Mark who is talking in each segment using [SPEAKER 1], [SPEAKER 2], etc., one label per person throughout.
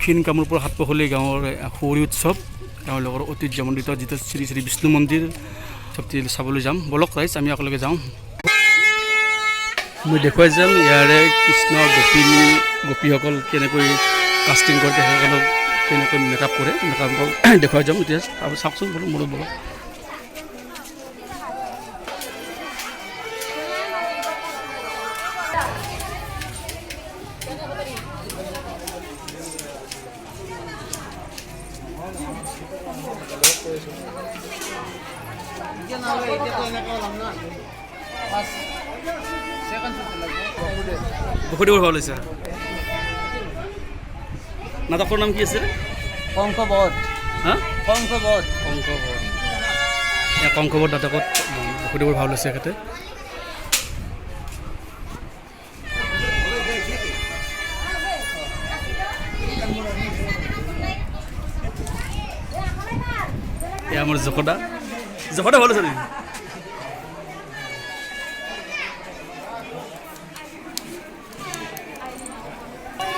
[SPEAKER 1] দক্ষিণ কামৰূপৰ সাতপখলি গাঁৱৰ সৌৰী উৎসৱ তেওঁলোকৰ ঐতিহ্যমণ্ডিত যিটো শ্ৰী শ্ৰী বিষ্ণু মন্দিৰ চবটি চাবলৈ যাম বলক ৰাইজ আমি একেলগে যাওঁ মই দেখুৱাই যাম ইয়াৰে কৃষ্ণ গোপীসকল কেনেকৈ কাষ্টিং কৰে তেখেতসকলক কেনেকৈ মেকআপ কৰে মেকআপ দেখুৱাই যাম এতিয়া আৰু চাওকচোন বোলো মোৰো বলক বখুদিবৰ ভাল হৈছে নাটকৰ নাম কি আছে
[SPEAKER 2] কংকবধ
[SPEAKER 1] হা
[SPEAKER 2] কংকবধ
[SPEAKER 1] কংকবধ নাটকত বখুদিবৰ ভাল হৈছে এখেতে এয়া মোৰ জখদা ভাল আছে নেকি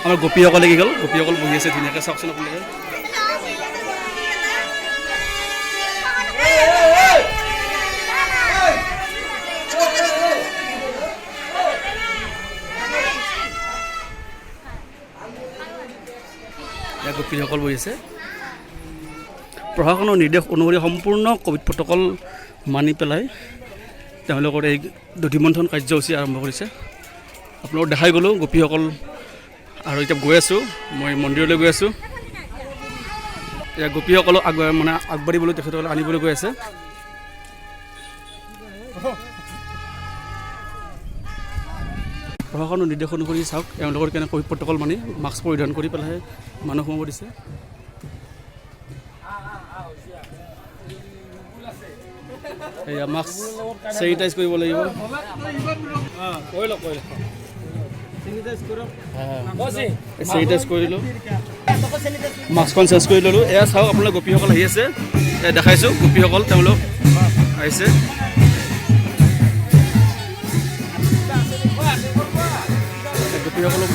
[SPEAKER 1] আমাৰ গোপীসকলে কি গ'ল গোপীসকল বহি আছে ধুনীয়াকৈ চাওকচোন আপোনালোকে ইয়াত গোপীসকল বহি আছে প্ৰশাসনৰ নিৰ্দেশ অনুসৰি সম্পূৰ্ণ ক'ভিড প্ৰট'কল মানি পেলাই তেওঁলোকৰ এই দধিমন্থন কাৰ্যসূচী আৰম্ভ কৰিছে আপোনালোকক দেখাই গ'লোঁ গোপীসকল আৰু এতিয়া গৈ আছোঁ মই মন্দিৰলৈ গৈ আছোঁ এতিয়া গোপীসকলক আগবাঢ়িবলৈ তেখেতসকলে আনিবলৈ গৈ আছে প্ৰশাসনৰ নিৰ্দেশ অনুসৰি চাওক তেওঁলোকৰ কেনে ক'ভিড প্ৰট'কল মানি মাস্ক পৰিধান কৰি পেলাই মানুহ সোমাব দিছে এয়া মাস্ক চেনিটাইজ কৰিব লাগিব চেনিটাইজ কৰিলোঁ মাস্কখন চেঞ্জ কৰি ল'লোঁ এয়া চাওক আপোনালোক গোপীসকল আহি আছে এয়া দেখাইছোঁ গোপীসকল তেওঁলোক আহিছে গোপীসকলক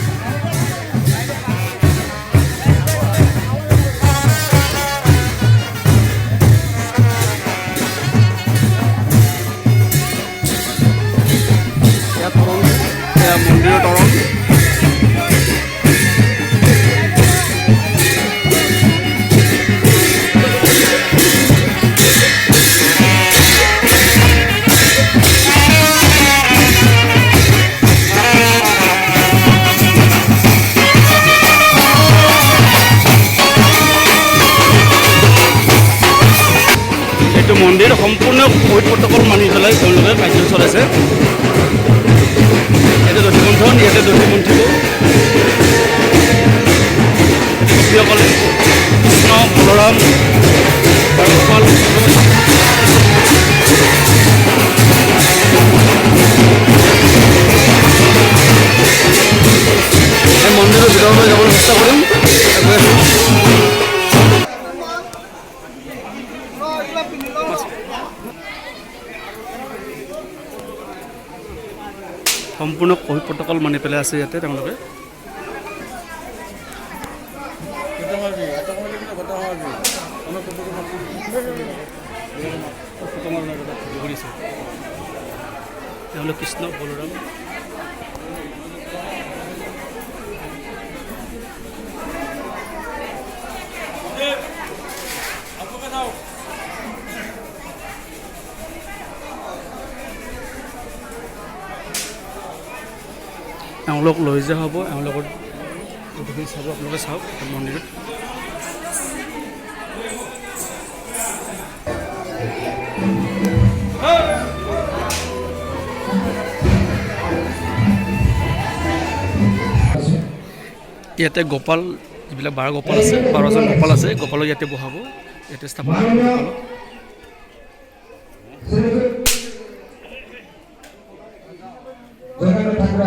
[SPEAKER 1] মন্দিৰৰ তৰণ এইটো মন্দিৰ সম্পূৰ্ণ ক'ভিড প্ৰট'কল মানি পেলাই তেওঁলোকে কাৰ্য চলাইছে ইয়াতে দধিমন্থন ইয়াতে দধিমন্থিব গোপীসকলে কৃষ্ণ বলৰাম গোপাল এই মন্দিৰৰ ভিতৰলৈ যাবলৈ চেষ্টা কৰিম সম্পূৰ্ণ ক'ভিড প্ৰট'কল মানি পেলাই আছে ইয়াতে তেওঁলোকে তেওঁলোক কৃষ্ণ বলৰাম এওঁলোক লৈ যোৱা হ'ব এওঁলোকৰ চাব আপোনালোকে চাওক মন্দিৰত ইয়াতে গোপাল যিবিলাক 12 গোপাল আছে 12জন গোপাল আছে গোপালক ইয়াতে বহাব ইয়াতে স্থাপন কৰিব গোপালক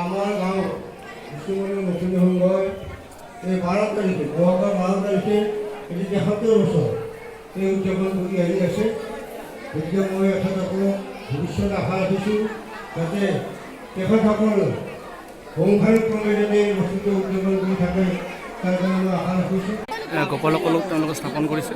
[SPEAKER 3] আমাৰ গাঁও বিষ্ণুমন্দিৰ নতুন সংঘৰ এই 12 তাৰিখে 12 তাৰিখে এটি ৭৩ বছৰ এই উদযাপন কৰি আহি আছে। গতিকে মই তেখেতসকলক ভৱিষ্যত আশা ৰাখিছোঁ যাতে তেখেতসকল বংশানুক্ৰমে যাতে এই বস্তুটো উদযাপন কৰি থাকে তাৰ কাৰণে মই আশা ৰাখিছোঁ।
[SPEAKER 1] গোপালসকলক তেওঁলোকে স্থাপন কৰিছে।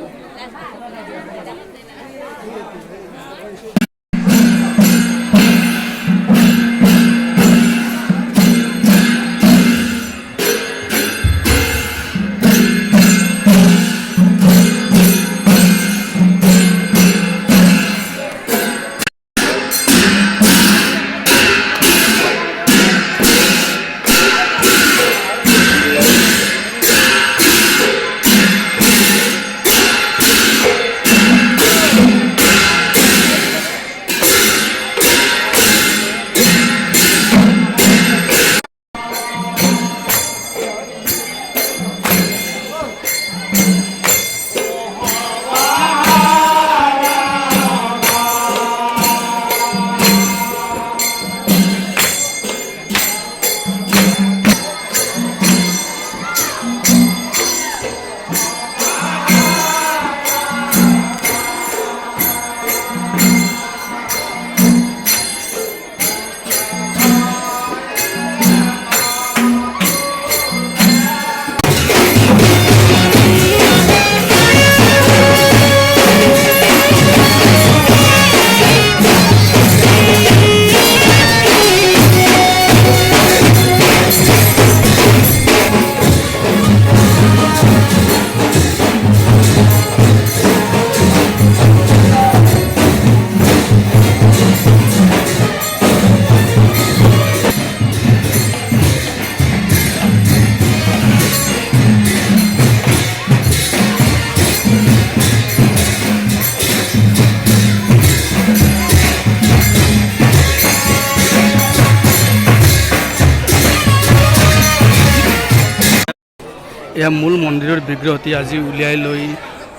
[SPEAKER 1] এয়া মূল মন্দিৰৰ বিগ্ৰহটি আজি উলিয়াই লৈ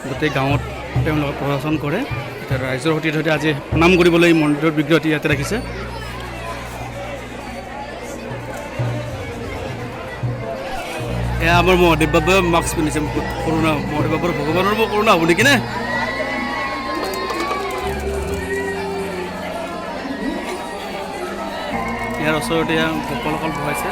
[SPEAKER 1] গোটেই গাঁৱত তেওঁলোকে প্ৰদৰ্শন কৰে। এতিয়া ৰাইজৰ সৈতে আজি প্ৰণাম কৰিবলৈ মন্দিৰৰ বিগ্ৰহটি ইয়াতে ৰাখিছে। এয়া আমাৰ মহাদেৱ বাবাই মাস্ক পিন্ধিছে। কৰোণা মহাদেৱ বাবাৰ ভগৱানৰ কৰোণা হ'ব নেকি নে? ইয়াৰ ওচৰতে গোপালসকল বহাইছে।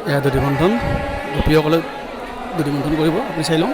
[SPEAKER 1] এয়া দধি বন্ধন, গোপীসকলে দধি বন্ধন কৰিব। আপুনি চাই লওঁ।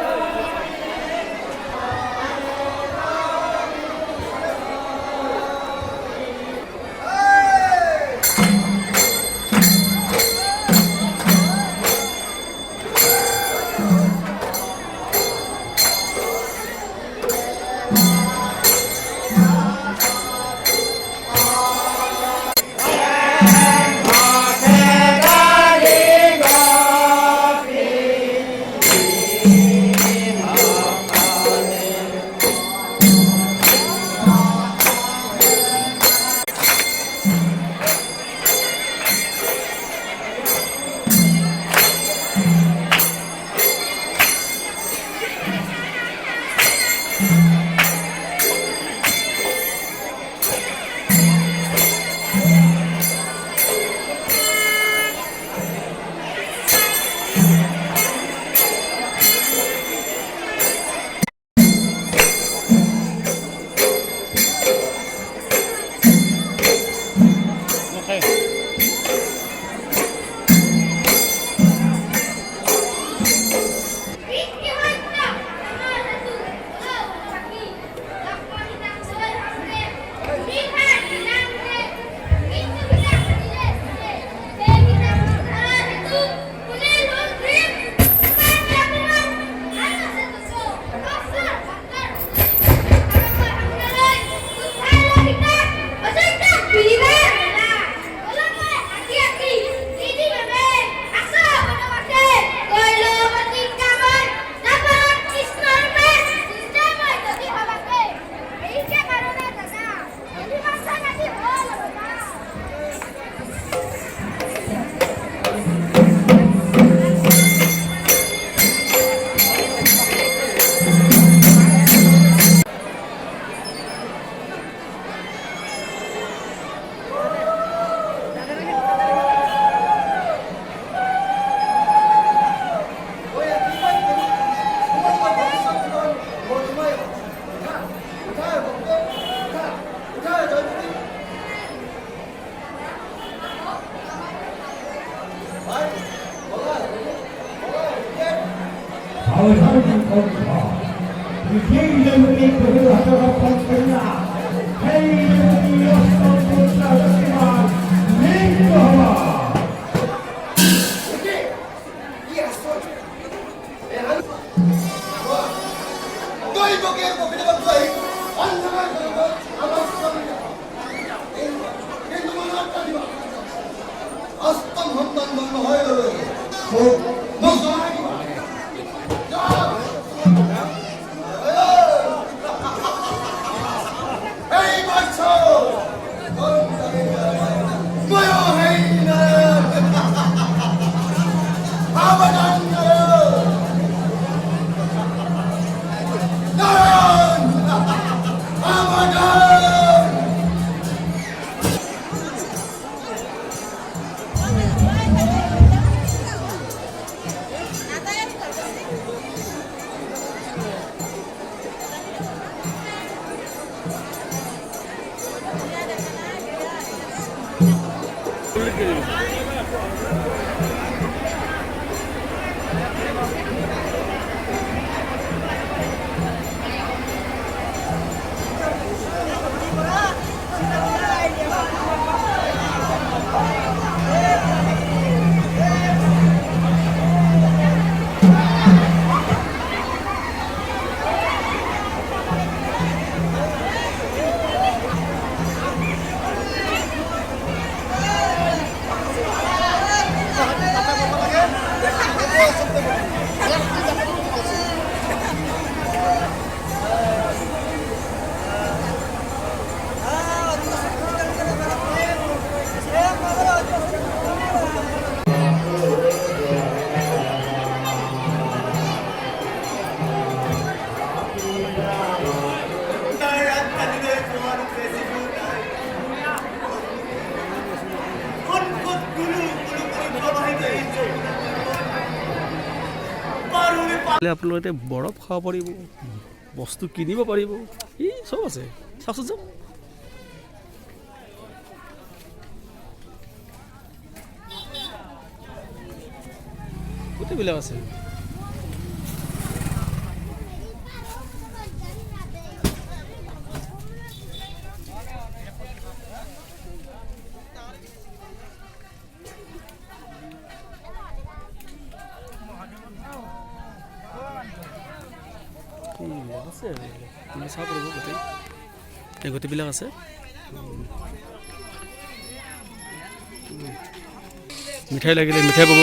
[SPEAKER 1] আপোনালোকে বৰফ খাব পাৰিব, বস্তু কিনিব পাৰিব, ই চব আছে। চাওকচোন যাওক। গোটেইবিলাক আছে। আছে চাব পাৰিব গোটেই এই গোটেইবিলাক আছে। মিঠাই লাগিলে মিঠাই পাব।